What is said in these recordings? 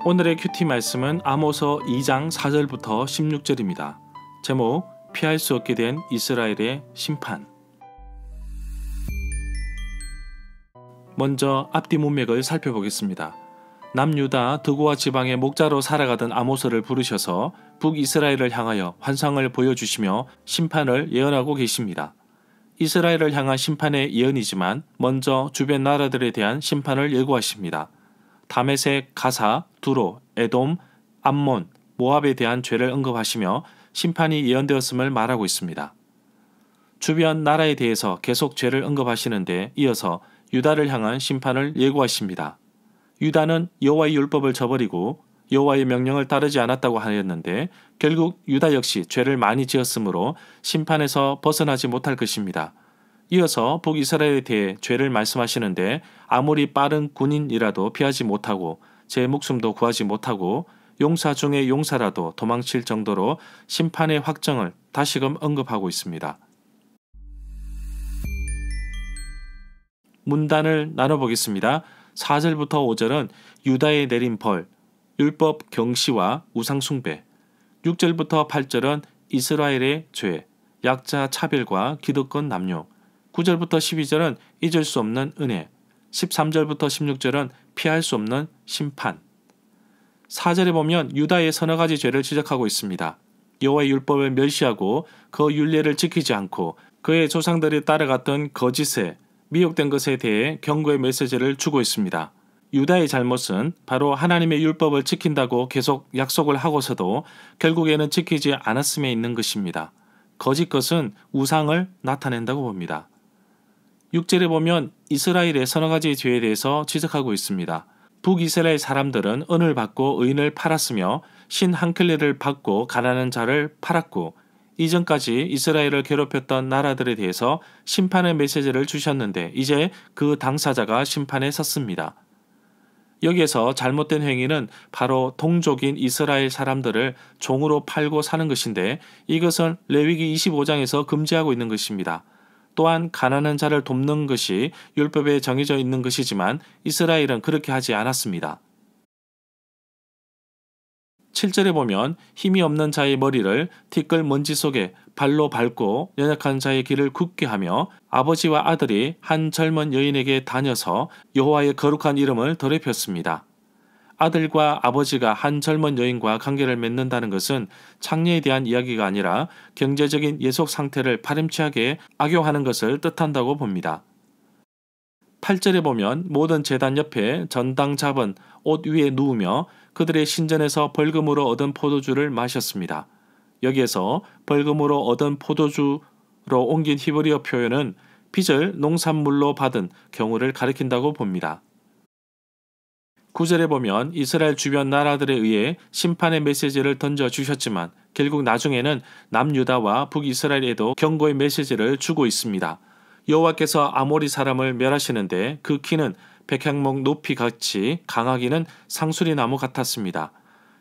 오늘의 큐티 말씀은 아모서 2장 4절부터 16절입니다. 제목, 피할 수 없게 된 이스라엘의 심판. 먼저 앞뒤 문맥을 살펴보겠습니다. 남유다 드고아 지방의 목자로 살아가던 아모스를 부르셔서 북이스라엘을 향하여 환상을 보여주시며 심판을 예언하고 계십니다. 이스라엘을 향한 심판의 예언이지만 먼저 주변 나라들에 대한 심판을 예고하십니다. 다메섹, 가사, 두로, 에돔, 암몬, 모압에 대한 죄를 언급하시며 심판이 예언되었음을 말하고 있습니다. 주변 나라에 대해서 계속 죄를 언급하시는데 이어서 유다를 향한 심판을 예고하십니다. 유다는 여호와의 율법을 저버리고 여호와의 명령을 따르지 않았다고 하였는데 결국 유다 역시 죄를 많이 지었으므로 심판에서 벗어나지 못할 것입니다. 이어서 북이스라엘에 대해 죄를 말씀하시는데 아무리 빠른 군인이라도 피하지 못하고 제 목숨도 구하지 못하고 용사 중의 용사라도 도망칠 정도로 심판의 확정을 다시금 언급하고 있습니다. 문단을 나눠보겠습니다. 4절부터 5절은 유다에 내린 벌, 율법 경시와 우상 숭배, 6절부터 8절은 이스라엘의 죄, 약자 차별과 기득권 남용, 9절부터 12절은 잊을 수 없는 은혜, 13절부터 16절은 피할 수 없는 심판. 4절에 보면 유다의 서너 가지 죄를 지적하고 있습니다. 여호와의 율법을 멸시하고 그 율례를 지키지 않고 그의 조상들이 따라갔던 거짓에 미혹된 것에 대해 경고의 메시지를 주고 있습니다. 유다의 잘못은 바로 하나님의 율법을 지킨다고 계속 약속을 하고서도 결국에는 지키지 않았음에 있는 것입니다. 거짓 것은 우상을 나타낸다고 봅니다. 6절에 보면 이스라엘의 서너 가지 죄에 대해서 지적하고 있습니다. 북이스라엘 사람들은 은을 받고 의인을 팔았으며 신 한 켤레를 받고 가난한 자를 팔았고 이전까지 이스라엘을 괴롭혔던 나라들에 대해서 심판의 메시지를 주셨는데 이제 그 당사자가 심판에 섰습니다. 여기에서 잘못된 행위는 바로 동족인 이스라엘 사람들을 종으로 팔고 사는 것인데 이것은 레위기 25장에서 금지하고 있는 것입니다. 또한 가난한 자를 돕는 것이 율법에 정해져 있는 것이지만 이스라엘은 그렇게 하지 않았습니다. 7절에 보면 힘이 없는 자의 머리를 티끌 먼지 속에 발로 밟고 연약한 자의 길을 굳게 하며 아버지와 아들이 한 젊은 여인에게 다녀서 여호와의 거룩한 이름을 더럽혔습니다. 아들과 아버지가 한 젊은 여인과 관계를 맺는다는 것은 창녀에 대한 이야기가 아니라 경제적인 예속 상태를 파렴치하게 악용하는 것을 뜻한다고 봅니다. 8절에 보면 모든 제단 옆에 전당 잡은 옷 위에 누우며 그들의 신전에서 벌금으로 얻은 포도주를 마셨습니다. 여기에서 벌금으로 얻은 포도주로 옮긴 히브리어 표현은 빚을 농산물로 받은 경우를 가리킨다고 봅니다. 9절에 보면 이스라엘 주변 나라들에 의해 심판의 메시지를 던져주셨지만 결국 나중에는 남유다와 북이스라엘에도 경고의 메시지를 주고 있습니다. 여호와께서 아모리 사람을 멸하시는데 그 키는 백향목 높이 같이 강하기는 상수리 나무 같았습니다.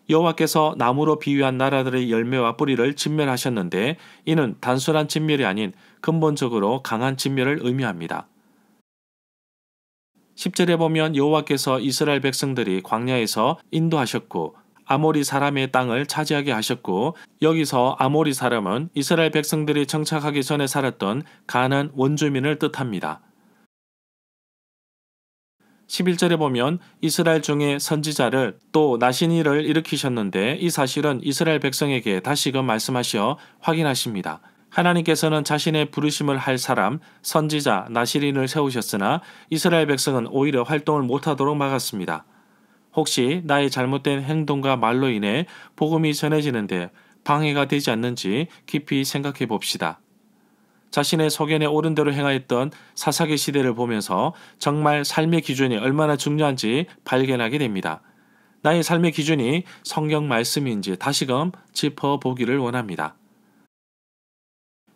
여호와께서 나무로 비유한 나라들의 열매와 뿌리를 진멸하셨는데 이는 단순한 진멸이 아닌 근본적으로 강한 진멸을 의미합니다. 10절에 보면 여호와께서 이스라엘 백성들이 광야에서 인도하셨고 아모리 사람의 땅을 차지하게 하셨고 여기서 아모리 사람은 이스라엘 백성들이 정착하기 전에 살았던 가나안 원주민을 뜻합니다. 11절에 보면 이스라엘 중에 선지자를 또 나시니를 일으키셨는데 이 사실은 이스라엘 백성에게 다시금 말씀하시어 확인하십니다. 하나님께서는 자신의 부르심을 할 사람 선지자 나시린을 세우셨으나 이스라엘 백성은 오히려 활동을 못하도록 막았습니다. 혹시 나의 잘못된 행동과 말로 인해 복음이 전해지는데 방해가 되지 않는지 깊이 생각해 봅시다. 자신의 소견에 옳은 대로 행하였던 사사기 시대를 보면서 정말 삶의 기준이 얼마나 중요한지 발견하게 됩니다. 나의 삶의 기준이 성경 말씀인지 다시금 짚어보기를 원합니다.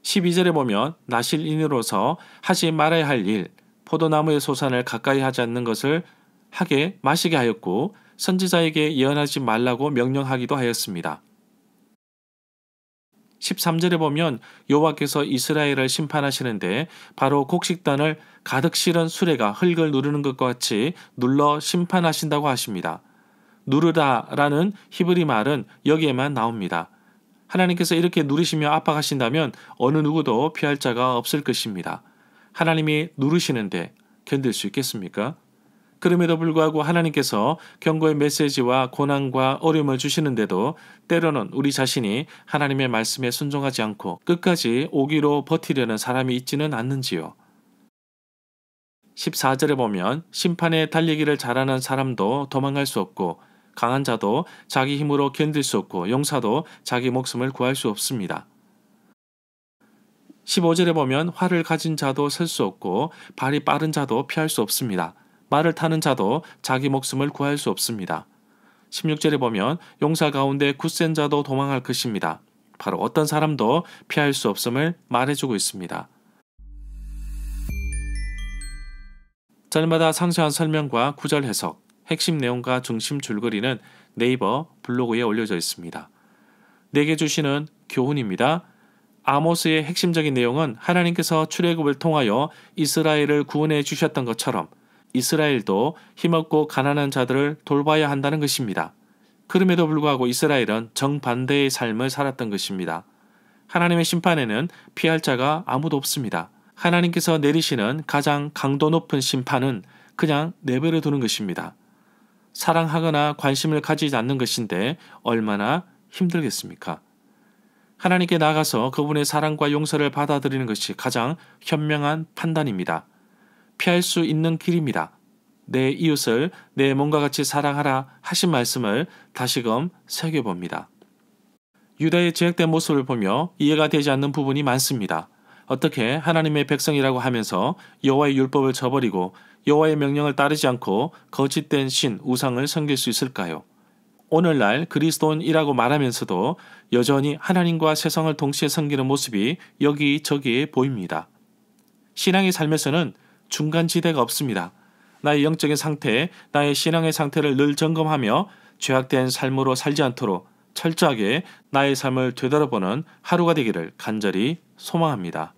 12절에 보면 나실인으로서 하지 말아야 할 일, 포도나무의 소산을 가까이 하지 않는 것을 하게 마시게 하였고 선지자에게 예언하지 말라고 명령하기도 하였습니다. 13절에 보면 여호와께서 이스라엘을 심판하시는데 바로 곡식단을 가득 실은 수레가 흙을 누르는 것과 같이 눌러 심판하신다고 하십니다. 누르다라는 히브리 말은 여기에만 나옵니다. 하나님께서 이렇게 누르시며 압박하신다면 어느 누구도 피할 자가 없을 것입니다. 하나님이 누르시는데 견딜 수 있겠습니까? 그럼에도 불구하고 하나님께서 경고의 메시지와 고난과 어려움을 주시는데도 때로는 우리 자신이 하나님의 말씀에 순종하지 않고 끝까지 오기로 버티려는 사람이 있지는 않는지요. 14절에 보면 심판에 달리기를 잘하는 사람도 도망갈 수 없고 강한 자도 자기 힘으로 견딜 수 없고 용사도 자기 목숨을 구할 수 없습니다. 15절에 보면 활을 가진 자도 설 수 없고 발이 빠른 자도 피할 수 없습니다. 말을 타는 자도 자기 목숨을 구할 수 없습니다. 16절에 보면 용사 가운데 굳센 자도 도망할 것입니다. 바로 어떤 사람도 피할 수 없음을 말해주고 있습니다. 절마다 상세한 설명과 구절 해석, 핵심 내용과 중심 줄거리는 네이버 블로그에 올려져 있습니다. 내게 주시는 교훈입니다. 아모스의 핵심적인 내용은 하나님께서 출애굽을 통하여 이스라엘을 구원해 주셨던 것처럼 이스라엘도 힘없고 가난한 자들을 돌봐야 한다는 것입니다. 그럼에도 불구하고 이스라엘은 정반대의 삶을 살았던 것입니다. 하나님의 심판에는 피할 자가 아무도 없습니다. 하나님께서 내리시는 가장 강도 높은 심판은 그냥 내버려 두는 것입니다. 사랑하거나 관심을 가지지 않는 것인데 얼마나 힘들겠습니까? 하나님께 나가서 그분의 사랑과 용서를 받아들이는 것이 가장 현명한 판단입니다. 피할 수 있는 길입니다. 내 이웃을 내 몸과 같이 사랑하라 하신 말씀을 다시금 새겨봅니다. 유다의 제약된 모습을 보며 이해가 되지 않는 부분이 많습니다. 어떻게 하나님의 백성이라고 하면서 여호와의 율법을 저버리고 여호와의 명령을 따르지 않고 거짓된 신, 우상을 섬길 수 있을까요? 오늘날 그리스도인이라고 말하면서도 여전히 하나님과 세상을 동시에 섬기는 모습이 여기저기 보입니다. 신앙의 삶에서는 중간지대가 없습니다. 나의 영적인 상태, 나의 신앙의 상태를 늘 점검하며 죄악된 삶으로 살지 않도록 철저하게 나의 삶을 되돌아보는 하루가 되기를 간절히 소망합니다.